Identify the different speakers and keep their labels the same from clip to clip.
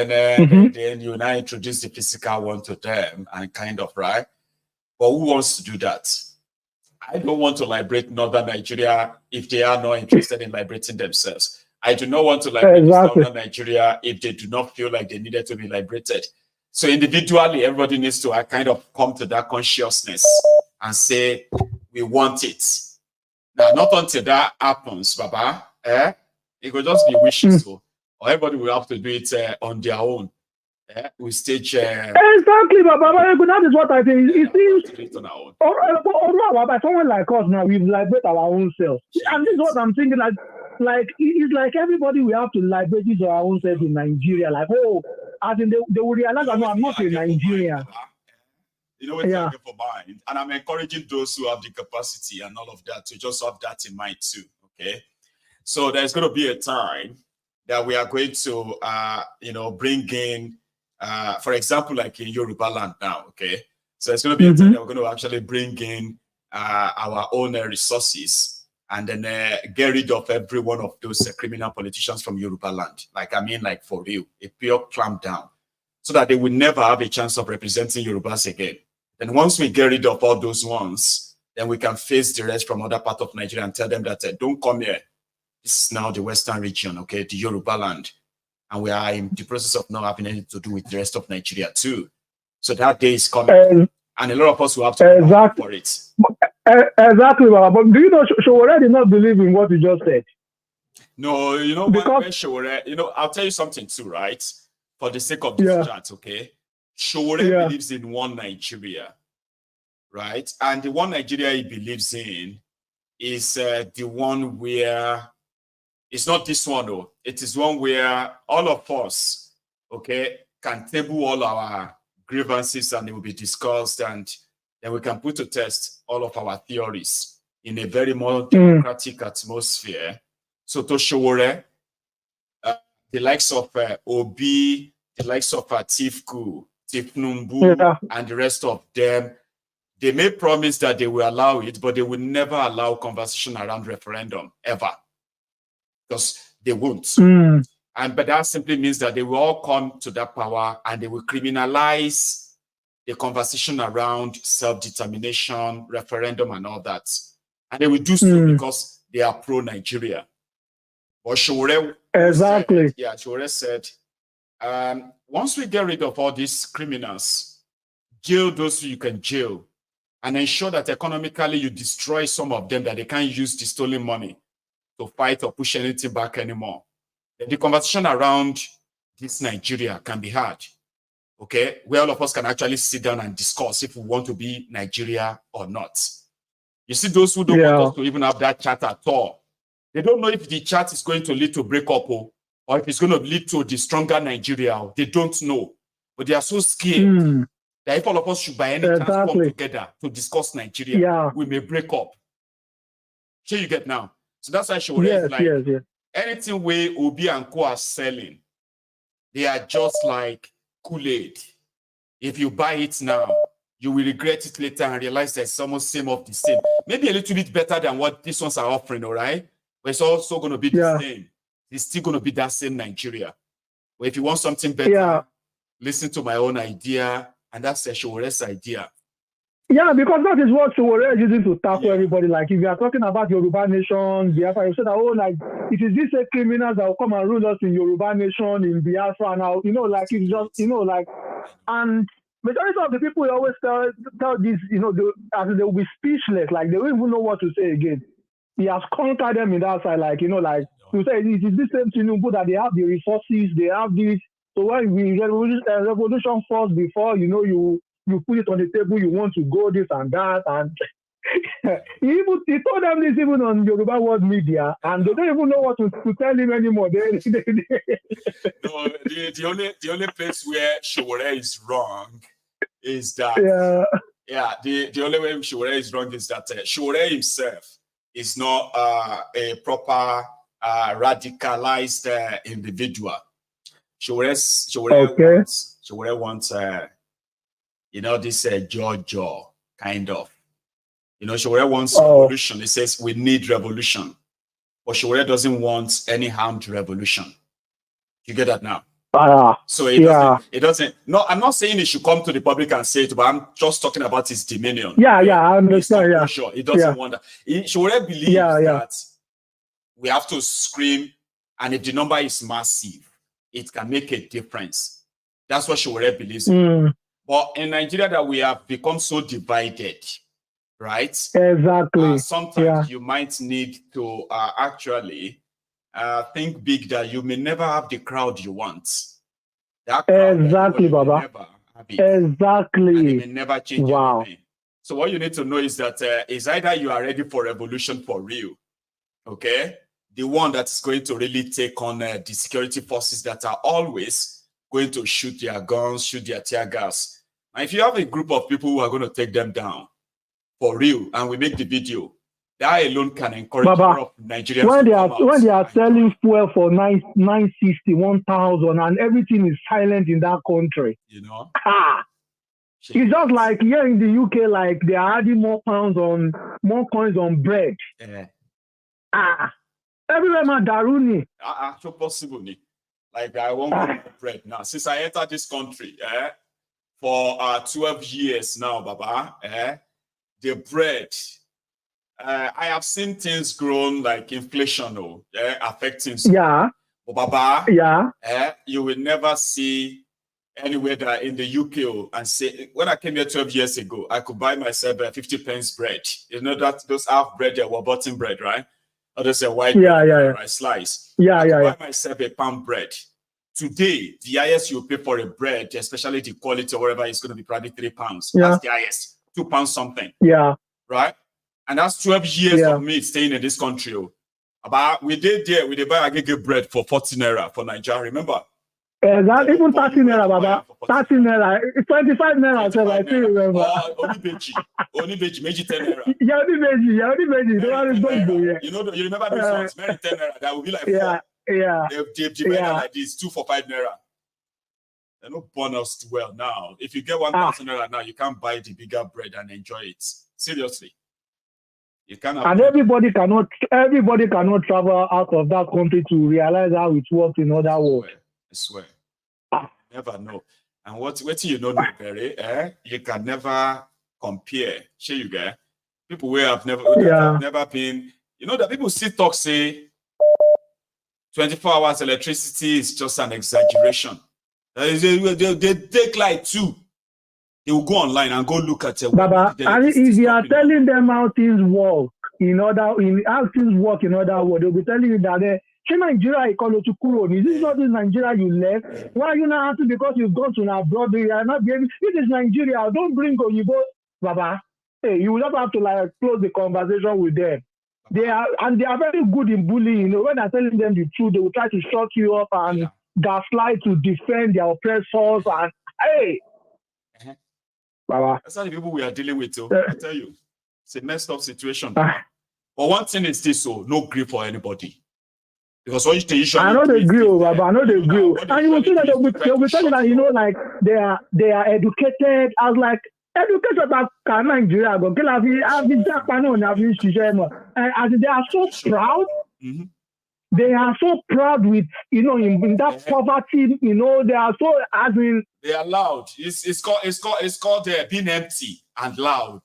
Speaker 1: Then you now introduce the physical one to them and kind of, right? But who wants to do that? I don't want to liberate Northern Nigeria if they are not interested in liberating themselves. I do not want to liberate Northern Nigeria if they do not feel like they needed to be liberated. So individually, everybody needs to kind of come to that consciousness and say, we want it. Now, not until that happens, Baba, it will just be wishes. So, or everybody will have to do it on their own. We stage.
Speaker 2: Exactly, Baba. That is what I think. It seems, someone like us now, we liberate our own self. And this is what I'm thinking. Like it's like everybody we have to liberate our own self in Nigeria. Like, as in they will realize that no, I'm not a Nigerian.
Speaker 1: You know what I get for mind, and I'm encouraging those who have the capacity and all of that to just have that in mind too. Okay, so there's going to be a time that we are going to, bring in, for example, like in Yoruba land now. Okay, so it's going to be a time that we're going to actually bring in our own resources and then get rid of every one of those criminal politicians from Yoruba land. Like for real, a pure clamp down, so that they will never have a chance of representing Yorubas again. Then once we get rid of all those ones, then we can face the rest from other part of Nigeria and tell them that don't come here. This is now the Western region, okay, the Yoruba land. And we are in the process of not having anything to do with the rest of Nigeria too. So that day is coming. And a lot of us will have to work for it.
Speaker 2: Exactly, Baba. But do you know, Showore did not believe in what you just said?
Speaker 1: No, when Showore, I'll tell you something too, right? For the sake of this chat, okay? Showore believes in one Nigeria, right? And the one Nigeria he believes in is the one where it's not this one, though. It is one where all of us, okay, can table all our grievances and it will be discussed, and then we can put to test all of our theories in a very more democratic atmosphere. So to Showore, the likes of Obi, the likes of Tinubu, and the rest of them, they may promise that they will allow it, but they will never allow conversation around referendum, ever. Because they won't. But that simply means that they will all come to that power and they will criminalize the conversation around self-determination, referendum, and all that. And they will do so because they are pro-Nigeria. But Showore Showore said, once we get rid of all these criminals, jail those who you can jail, and ensure that economically you destroy some of them, that they can't use the stolen money to fight or push anything back anymore, then the conversation around this Nigeria can be had, okay? Where all of us can actually sit down and discuss if we want to be Nigeria or not. You see, those who don't want us to even have that chat at all, they don't know if the chat is going to lead to breakup or if it's going to lead to the stronger Nigeria. They don't know. But they are so scared that if all of us should by any chance come together to discuss Nigeria, we may break up. So you get now. So that's why Showore is like, anything where Obi and Co are selling, they are just like Kool-Aid. If you buy it now, you will regret it later and realize that it's almost same of the same. Maybe a little bit better than what these ones are offering, all right? But it's also going to be the same. It's still going to be that same Nigeria. But if you want something better, listen to my own idea, and that's Showore's idea.
Speaker 2: Yeah, because that is what Showore is using to tackle everybody. Like, if you are talking about Yoruba Nation, Biafra, you say that, it is these criminals that will come and rule us in Yoruba Nation, in Biafra now, it's just, and majority of the people always tell this, they will be speechless, like, they don't even know what to say again. He has conquered them in that side, to say it is the same Tinubu that they have the resources, they have this. So when we revolution first before, you put it on the table, you want to go this and that, and he told them this even on Yoruba World Media, and they don't even know what to tell him anymore.
Speaker 1: No, the only place where Showore is wrong is that the only way Showore is wrong is that Showore himself is not a proper radicalized individual. Showore wants this jaw kind of. Showore wants revolution. He says we need revolution. But Showore doesn't want any harmed revolution. You get that now? So it doesn't. No, I'm not saying it should come to the public and say it, but I'm just talking about his dominion.
Speaker 2: Yeah, I understand.
Speaker 1: He doesn't want that. Showore believes that we have to scream, and if the number is massive, it can make a difference. That's what Showore believes. But in Nigeria, that we have become so divided, right?
Speaker 2: Exactly.
Speaker 1: Sometimes you might need to actually think big, that you may never have the crowd you want. That crowd
Speaker 2: exactly, Baba.
Speaker 1: Never have it.
Speaker 2: Exactly.
Speaker 1: And it may never change anything. So what you need to know is that it's either you are ready for revolution for real, okay? The one that's going to really take on the security forces that are always going to shoot their guns, shoot their tear gas. And if you have a group of people who are going to take them down for real, and we make the video, that alone can encourage more of Nigerians
Speaker 2: when they are selling fuel for 960, 1,000, and everything is silent in that country.
Speaker 1: You know,
Speaker 2: it's just like here in the UK, like they are adding more coins on bread. Everywhere, man, Daruni.
Speaker 1: So possible, like I won't get bread now. Since I entered this country, for 12 years now, Baba, the bread. I have seen things grown like inflation, affecting.
Speaker 2: Yeah.
Speaker 1: But Baba, you will never see anywhere that in the UK and say, when I came here 12 years ago, I could buy myself a 50 pence bread. You know that those half bread there were button bread, right? Or there's a white bread, right, slice. I could buy myself a pound bread. Today, the highest you pay for a bread, especially the quality or whatever, is going to be probably £3. That's the highest. £2 something. Right? And that's 12 years of me staying in this country. About we did buy a bread for 40 naira for Nigeria. Remember?
Speaker 2: Exactly. Even 30 naira, Baba. 30 naira. 25 naira. So I still remember.
Speaker 1: Only beji, meji 10 naira.
Speaker 2: Only beji.
Speaker 1: You remember this one? It's 10 naira. That would be like 4. They like this, 2 for 5 naira. They're not born us well now. If you get 1,000 naira now, you can't buy the bigger bread and enjoy it. Seriously. You cannot.
Speaker 2: And everybody cannot travel out of that country to realize how it works in other worlds.
Speaker 1: I swear. Never know. And what you know, very, you can never compare. Sure, you get people where have never been. You know that people still talk, say 24 hours electricity is just an exaggeration. They take like 2. They will go online and go look at it.
Speaker 2: Baba, and if you are telling them how things work in other world, they'll be telling you that Nigeria is this not this Nigeria you left? Why are you not happy because you've gone to abroad? You are not being. This is Nigeria. Don't bring Oyibo, Baba. Hey, you will not have to like close the conversation with them. They are very good in bullying. You know, when they're telling them the truth, they will try to shut you up and gaslight to defend their oppressors. And hey. Baba.
Speaker 1: That's how the people we are dealing with, too. I tell you, it's a messed up situation. But one thing is this, no grief for anybody. Because what you usually
Speaker 2: I know they grill, Baba. I know they grill. And you will see that they'll be telling that, you know, like they are educated. I was like, educated about Nigeria. And as they are so proud. They are so proud with, you know, in that poverty, you know, they are so, as in...
Speaker 1: They are loud. It's called being empty and loud.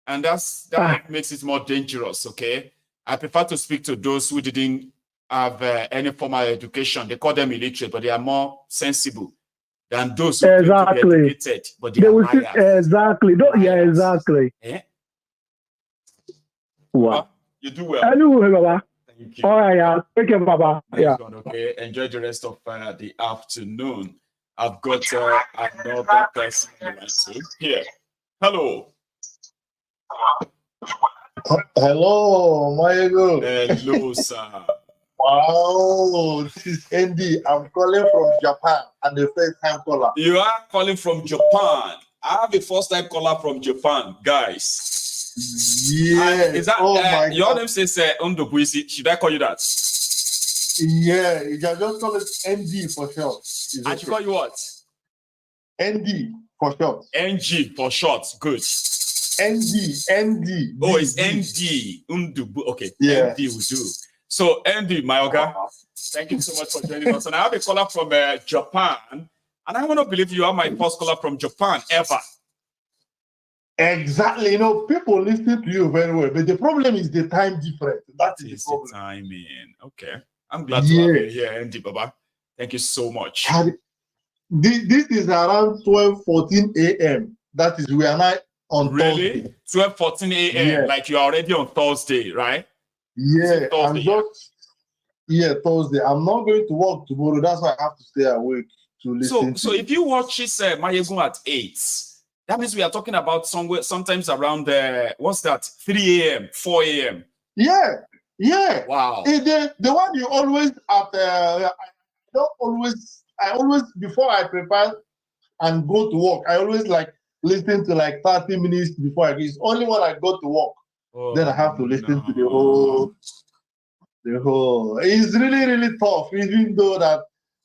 Speaker 1: And that makes it more dangerous, okay? I prefer to speak to those who didn't have any formal education. They call them illiterate, but they are more sensible than those who claim to be educated, but they are liars.
Speaker 2: Exactly. Exactly. Wow.
Speaker 1: You do well.
Speaker 2: Anyway, Baba.
Speaker 1: Thank you.
Speaker 2: All right, Thank you, Baba.
Speaker 1: Okay. Enjoy the rest of the afternoon. I've got another person here. Hello.
Speaker 3: Hello, Mayego.
Speaker 1: Hello, sir.
Speaker 3: Wow, this is Andy. I'm calling from Japan and the first time caller.
Speaker 1: You are calling from Japan. I have a first time caller from Japan, guys.
Speaker 3: Yeah.
Speaker 1: Is that your name says Undobuisi? Should I call you that?
Speaker 3: Yeah, you can just call it ND for short.
Speaker 1: I should call you what?
Speaker 3: ND for short.
Speaker 1: NG for short. Good.
Speaker 3: ND.
Speaker 1: Oh, it's ND. Undubu. Okay.
Speaker 3: Yeah.
Speaker 1: ND will do. So, ND, my Oga, Thank you so much for joining us. And I have a caller from Japan, and I want to believe you are my first caller from Japan ever.
Speaker 3: Exactly. You know, people listen to you very well, but the problem is the time difference. That is the problem.
Speaker 1: Timing. Okay. I'm glad to have you here, Andy Baba. Thank you so much.
Speaker 3: This is around 12:14 a.m. That is, we are now on
Speaker 1: Thursday. 12:14 a.m. Like you're already on Thursday, right?
Speaker 3: Yeah,
Speaker 1: Thursday,
Speaker 3: Thursday. I'm not going to work tomorrow. That's why I have to stay awake to listen.
Speaker 1: So if you watch this Mayegun at 8, that means we are talking about sometimes around what's that? 3 a.m., 4 a.m.
Speaker 3: Yeah.
Speaker 1: Wow.
Speaker 3: The one you always I always before I prepare and go to work, I always like listen to like 30 minutes before I go. It's only when I go to work, then I have to listen to the whole. It's really, really tough, even though that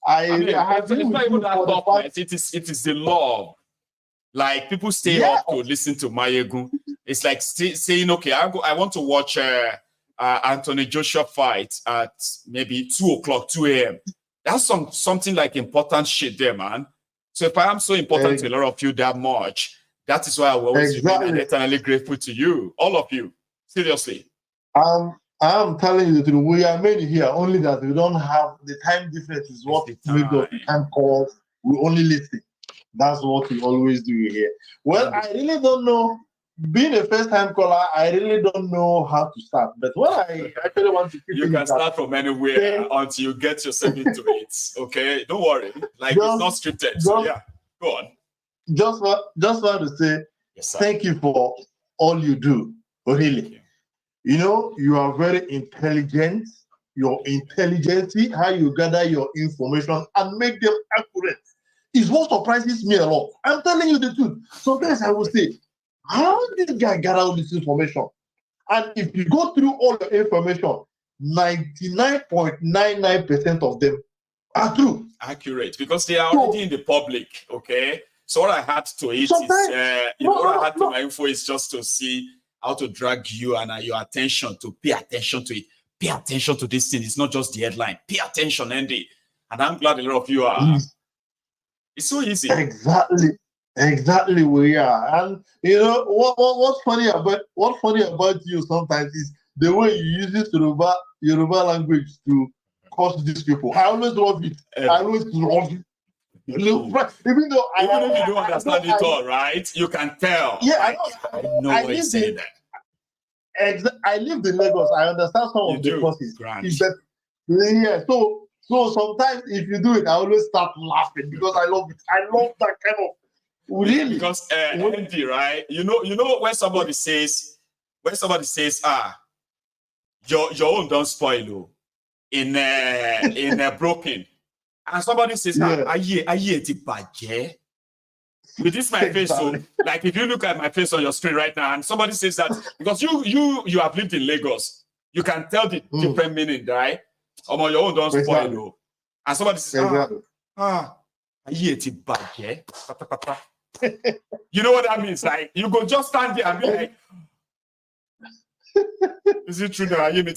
Speaker 3: I have
Speaker 1: it's not even that toughness. It is the love. Like people stay up to listen to Mayegun. It's like saying, okay, I want to watch Anthony Joshua fight at maybe 2 o'clock, 2 a.m. That's something like important shit there, man. So if I am so important to a lot of you that much, that is why I will always remain eternally grateful to you, all of you. Seriously.
Speaker 3: I'm telling you the truth. We are many here, only that we don't have the time difference is what makes us time call. We only listen. That's what we always do here. Well, I really don't know. Being a first-time caller, I really don't know how to start. But what I actually want to
Speaker 1: you can start from anywhere until you get yourself into it. Okay, don't worry. Like it's not scripted. So yeah, go on.
Speaker 3: Just want to say thank you for all you do. Really, you know, you are very intelligent. Your intelligence, how you gather your information and make them accurate, is what surprises me a lot. I'm telling you the truth. Sometimes I will say, how did this guy gather all this information? And if you go through all the information, 99.99% of them are true.
Speaker 1: Accurate, because they are already in the public, okay? So what I had to it is, what I had to my info is just to see how to drag you and your attention to pay attention to it. Pay attention to this thing. It's not just the headline. Pay attention, Andy. And I'm glad a lot of you are. It's so easy. Exactly
Speaker 3: we are. And you know what's funny about you sometimes is the way you use this Yoruba language to curse these people. I always love it. I always love it. Even though
Speaker 1: even if you don't understand it all, right? You can tell.
Speaker 3: Yeah,
Speaker 1: I know what you're saying there.
Speaker 3: I live in Lagos. I understand some of the curses. So sometimes if you do it, I always start laughing because I love it. I love that kind of really.
Speaker 1: Because Andy, right? You know when somebody says, your own don't spoil in broken, and somebody says, with this my face, so like if you look at my face on your screen right now, and somebody says that because you have lived in Lagos, you can tell the different meaning, right? Your own don't spoil, and somebody says, you know what that means? Like you go just stand there and be like, is it true that I hear me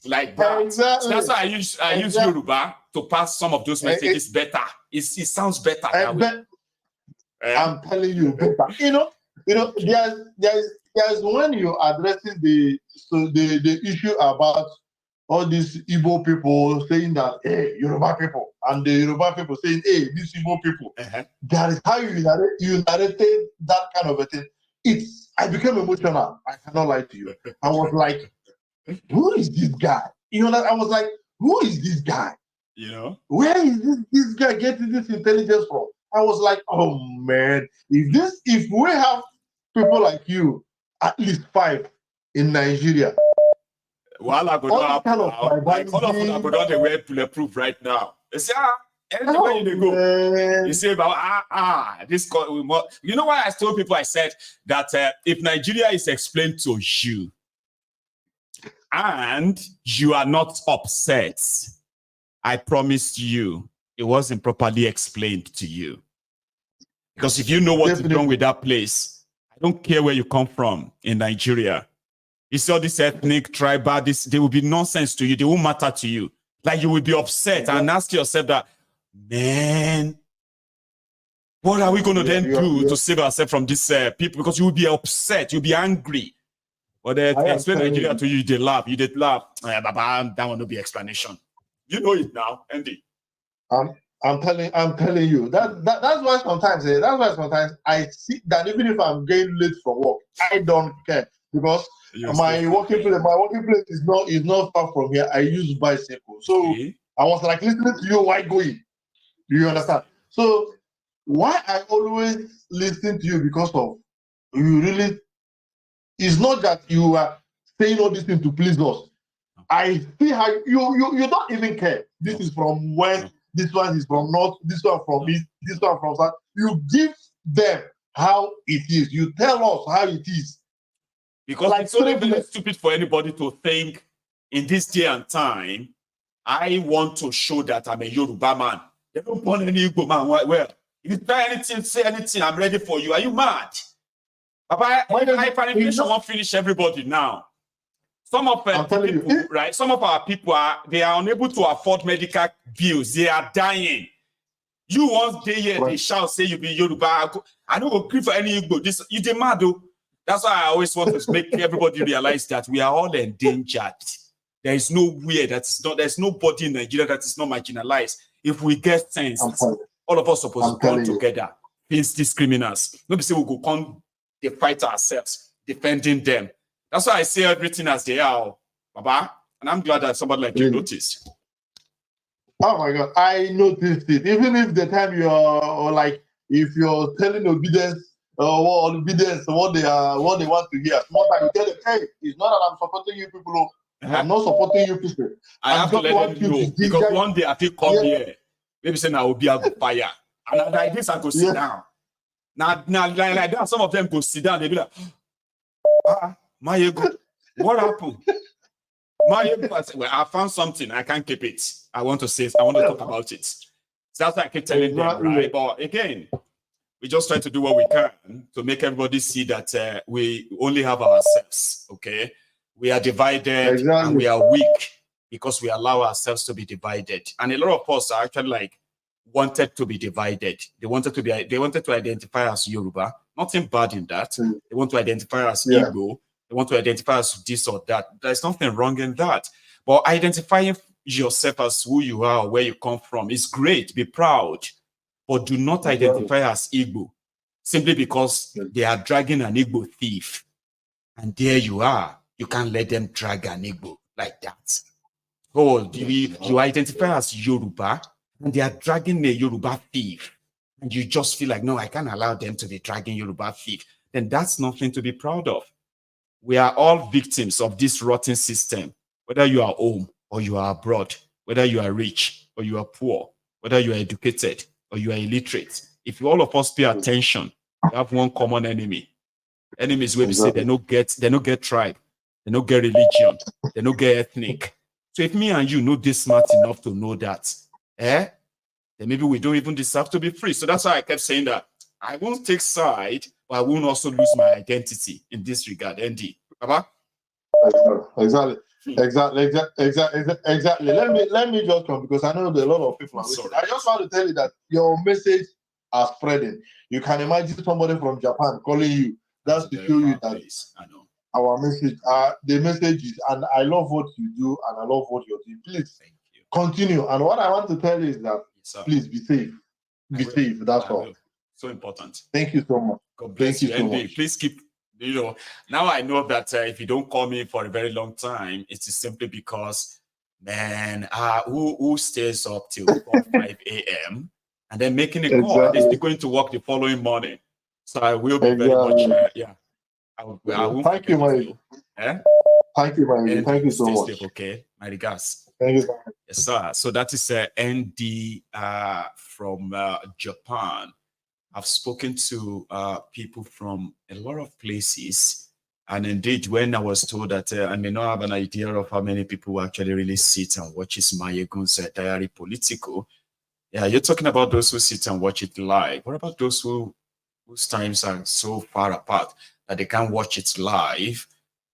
Speaker 1: like that?
Speaker 3: Exactly.
Speaker 1: So that's why I use Yoruba to pass some of those messages better. It sounds better that way.
Speaker 3: I'm telling you, better. You know, there's when you're addressing the issue about all these Igbo people saying that, hey, Yoruba people, and the Yoruba people saying, hey, these Igbo people. That is how you narrated that kind of a thing. I became emotional. I cannot lie to you. I was like, who is this guy? You know, I was like, who is this guy?
Speaker 1: You know,
Speaker 3: where is this guy getting this intelligence from? I was like, oh man, if we have people like you, at least 5 in Nigeria.
Speaker 1: Well, I go down like all of them go down the way bulletproof right now. They say, anywhere you go, you say about this. You know why I told people? I said that if Nigeria is explained to you, and you are not upset, I promise you, it wasn't properly explained to you. Because if you know what is wrong with that place, I don't care where you come from in Nigeria. You see all this ethnic, tribal, they will be nonsense to you. They won't matter to you. Like you will be upset and ask yourself that, man, what are we going to then do to save ourselves from these people? Because you will be upset, you'll be angry. But they explain Nigeria to you, they laugh. You did laugh. Baba, that will not be explanation. You know it now, Andy.
Speaker 3: I'm telling you that's why sometimes I sit down even if I'm getting late from work. I don't care because my working place is not far from here. I use bicycle, so I was like listening to you while going. Do you understand? So why I always listen to you because of you really. It's not that you are saying all these things to please us. I see how you don't even care. This is from west. This one is from north, this one from east, this one from south. You give them how it is. You tell us how it is.
Speaker 1: Because like, it's only very stupid for anybody to think in this day and time, I want to show that I'm a Yoruba man. They don't want any Igbo man. Well, if you try anything, say anything, I'm ready for you. Are you mad? Papa, hyperinflation won't finish everybody now. Some of people, right? Some of our people they are unable to afford medical bills. They are dying. You once day here, they shall say you be Yoruba. I don't agree for any Igbo. This you demand though. That's why I always want to make everybody realize that we are all endangered. There is nowhere that's not. There's nobody in Nigeria that is not marginalized. If we get sense, all of us supposed to come together against these criminals. Nobody say we go come. They fight ourselves, defending them. That's why I say everything as they are, Baba. And I'm glad that somebody like you noticed.
Speaker 3: Oh my God, I noticed it. Even if the time you're or like if you're telling obedience what they want to hear, you tell them, hey, it's not that I'm supporting you people. I'm not supporting you people.
Speaker 1: I have to let them know because one day I feel come here, maybe say now will be a fire. And like this, I go sit down. Now, like that, some of them go sit down. They be like, my ego, what happened? My ego, well, I found something. I can't keep it. I want to say, I want to talk about it. So that's why I keep telling them, right? But again, we just try to do what we can to make everybody see that we only have ourselves, okay? We are divided and we are weak because we allow ourselves to be divided. And a lot of us are actually like, wanted to be divided. They wanted to identify as Yoruba. Nothing bad in that. They want to identify as Igbo. They want to identify as this or that. There's nothing wrong in that. But identifying yourself as who you are or where you come from is great. Be proud. But do not identify as Igbo simply because they are dragging an Igbo thief. And there you are. You can't let them drag an Igbo like that. Oh, you identify as Yoruba and they are dragging a Yoruba thief, and you just feel like, no, I can't allow them to be dragging Yoruba thief, then that's nothing to be proud of. We are all victims of this rotten system, whether you are home or you are abroad, whether you are rich or you are poor, whether you are educated or you are illiterate. If all of us pay attention, we have one common enemy. Enemies where we say they don't get tribe, they don't get religion, they don't get ethnic. So if me and you know this smart enough to know that, then maybe we don't even deserve to be free. So that's why I kept saying that I won't take side, but I won't also lose my identity in this regard. ND, Baba?
Speaker 3: Exactly. Let me just come because I know there are a lot of people. I just want to tell you that your message are spreading. You can imagine somebody from Japan calling you. That's to show you that I know. Our message, the message is, and I love what you do, and I love what you're doing. Please continue. And what I want to tell you is that please be safe. Be safe. That's all.
Speaker 1: So important.
Speaker 3: Thank you so much.
Speaker 1: God bless you. So much. Please keep. Now I know that if you don't call me for a very long time, it is simply because, man, who stays up till 4, 5 a.m. and then making a call and they're still going to work the following morning. So I will be very much, I will
Speaker 3: thank you, my Thank you, my thank you so much.
Speaker 1: Safe, okay, my regards.
Speaker 3: Thank you.
Speaker 1: Yes, sir. So that is ND from Japan. I've spoken to people from a lot of places, and indeed, when I was told that I may not have an idea of how many people actually really sit and watch Mayegun's diary political. Yeah, you're talking about those who sit and watch it live. What about those whose times are so far apart that they can't watch it live,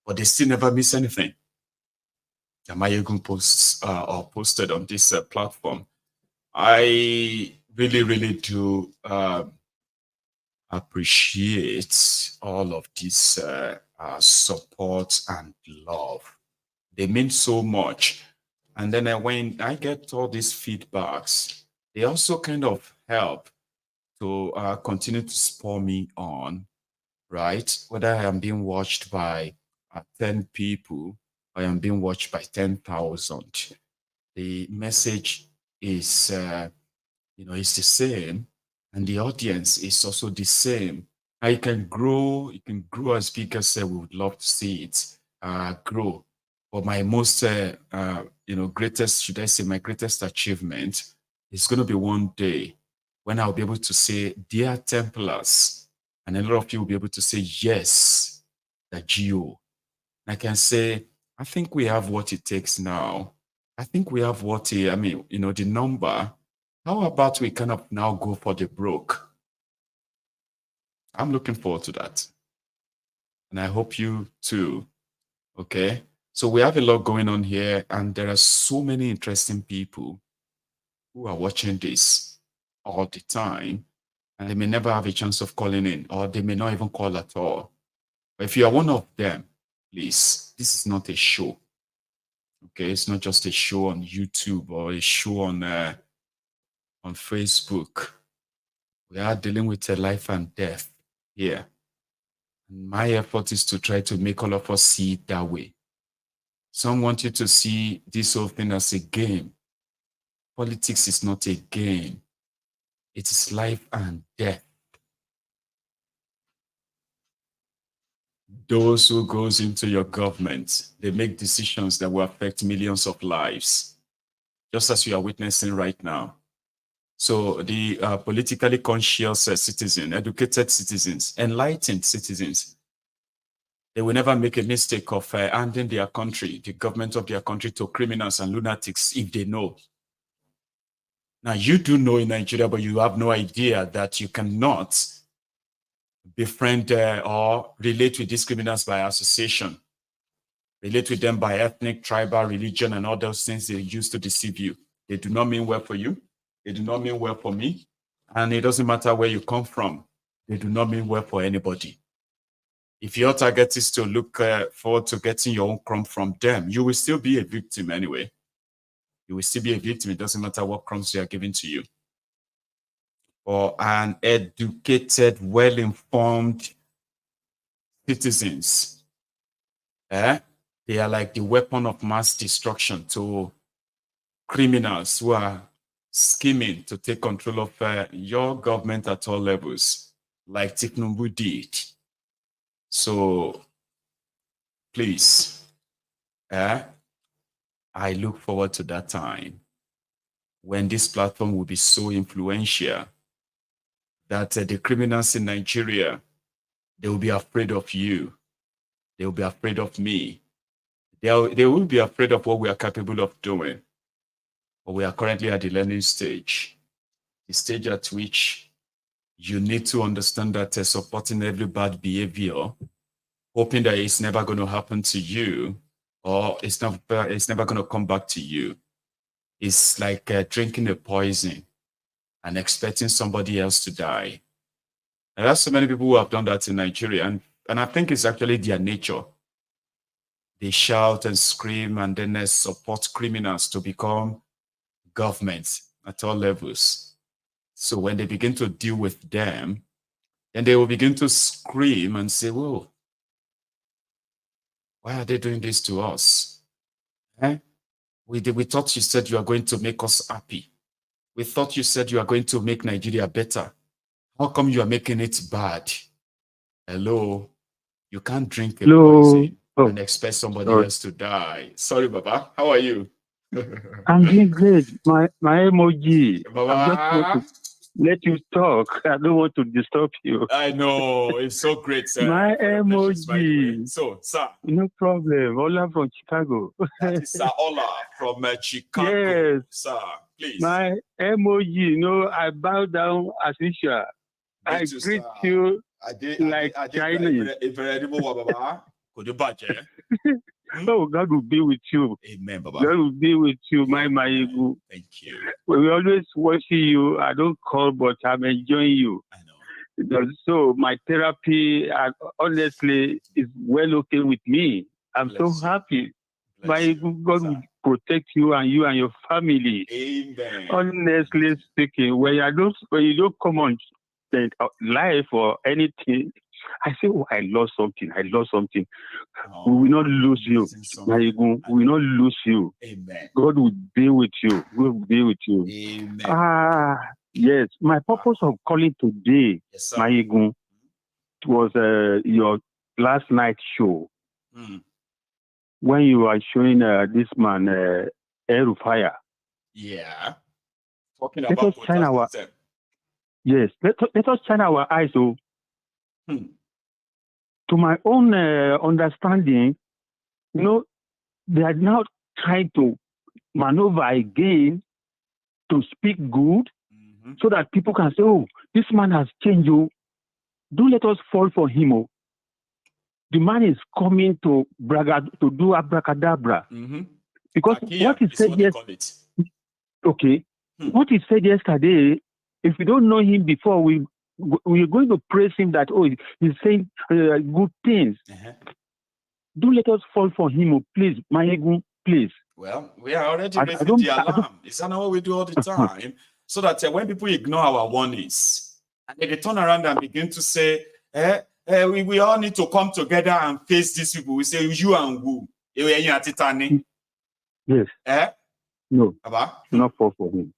Speaker 1: but they still never miss anything? Amayegun posts or posted on this platform. I really do appreciate all of this support and love. They mean so much. And then when I get all these feedbacks, they also kind of help to continue to spur me on, right? Whether I am being watched by 10 people, I am being watched by 10,000. The message is, is the same, and the audience is also the same. I can grow. You can grow as big as we would love to see it grow. But my most, greatest, should I say, my greatest achievement is going to be one day when I'll be able to say, "Dear Templars," and a lot of you will be able to say, "Yes, the Geo." I can say, I think we have what it takes now. I think we have the number. How about we kind of now go for the broke? I'm looking forward to that. And I hope you too. Okay. So we have a lot going on here, and there are so many interesting people who are watching this all the time, and they may never have a chance of calling in, or they may not even call at all. But if you are one of them, please, this is not a show. Okay, it's not just a show on YouTube or a show on Facebook. We are dealing with a life and death here. And my effort is to try to make all of us see it that way. Some want you to see this whole thing as a game. Politics is not a game. It is life and death. Those who goes into your government, they make decisions that will affect millions of lives, just as you are witnessing right now. So the politically conscious citizen, educated citizens, enlightened citizens, they will never make a mistake of handing their country, the government of their country, to criminals and lunatics if they know. Now, you do know in Nigeria, but you have no idea that you cannot befriend or relate with these criminals by association, relate with them by ethnic, tribal, religion, and all those things they use to deceive you. They do not mean well for you. They do not mean well for me. And it doesn't matter where you come from. They do not mean well for anybody. If your target is to look forward to getting your own crumb from them, you will still be a victim anyway. You will still be a victim. It doesn't matter what crumbs they are giving to you. Or an educated, well-informed citizens. They are like the weapon of mass destruction to criminals who are scheming to take control of your government at all levels, like Tinubu did. So please, I look forward to that time when this platform will be so influential that the criminals in Nigeria, they will be afraid of you. They will be afraid of me. They will be afraid of what we are capable of doing. But we are currently at the learning stage, the stage at which you need to understand that supporting every bad behavior, hoping that it's never going to happen to you, or it's never going to come back to you, is like drinking a poison and expecting somebody else to die. And there's so many people who have done that in Nigeria, and I think it's actually their nature. They shout and scream and then support criminals to become governments at all levels. So when they begin to deal with them, then they will begin to scream and say, whoa, why are they doing this to us? We thought you said you are going to make us happy. We thought you said you are going to make Nigeria better. How come you are making it bad? Hello? You can't drink a poison and expect somebody else to die. Sorry, Baba. How are you?
Speaker 4: I'm doing great. My emoji.
Speaker 1: Baba.
Speaker 4: I just want to let you talk. I don't want to disturb you.
Speaker 1: I know. It's so great, sir.
Speaker 4: My emoji.
Speaker 1: So, sir.
Speaker 4: No problem. Ola from Chicago.
Speaker 1: That is Sir Ola from Chicago.
Speaker 4: Yes.
Speaker 1: Sir, please.
Speaker 4: My emoji. I bow down as usual. I greet you like Chinese. Oh, God will be with you.
Speaker 1: Amen, Baba.
Speaker 4: God will be with you, my Egu.
Speaker 1: Thank you.
Speaker 4: We always watching you. I don't call, but I'm enjoying you.
Speaker 1: I know.
Speaker 4: So my therapy, honestly, is well okay with me. I'm so happy. My God will protect you and your family.
Speaker 1: Amen.
Speaker 4: Honestly speaking, when you don't come on life or anything, I say, oh, I lost something.
Speaker 1: Oh,
Speaker 4: we will not lose you. We will not lose you.
Speaker 1: Amen.
Speaker 4: God will be with you. God will be with you.
Speaker 1: Amen.
Speaker 4: Yes. My purpose of calling today,
Speaker 1: yes,
Speaker 4: my Egun, was your last night show. When you are showing this man, Fire.
Speaker 1: Yeah. Talking
Speaker 4: let
Speaker 1: about
Speaker 4: us shine our Yes. Let us shine our eyes. So, to my own understanding, they are now trying to maneuver again to speak good, so that people can say, oh, this man has changed. Oh. Don't let us fall for him. Oh. The man is coming to do abracadabra. Because what he said what he said yesterday, if we don't know him before, we're going to praise him that, oh, he's saying good things. Don't let us fall for him. Oh, please, my Egun, please.
Speaker 1: Well, we are already raising the alarm. Is that not what we do all the time? So that when people ignore our warnings, and they turn around and begin to say, we all need to come together and face these people. We say, you and who?
Speaker 4: Yes. No, not fall for him.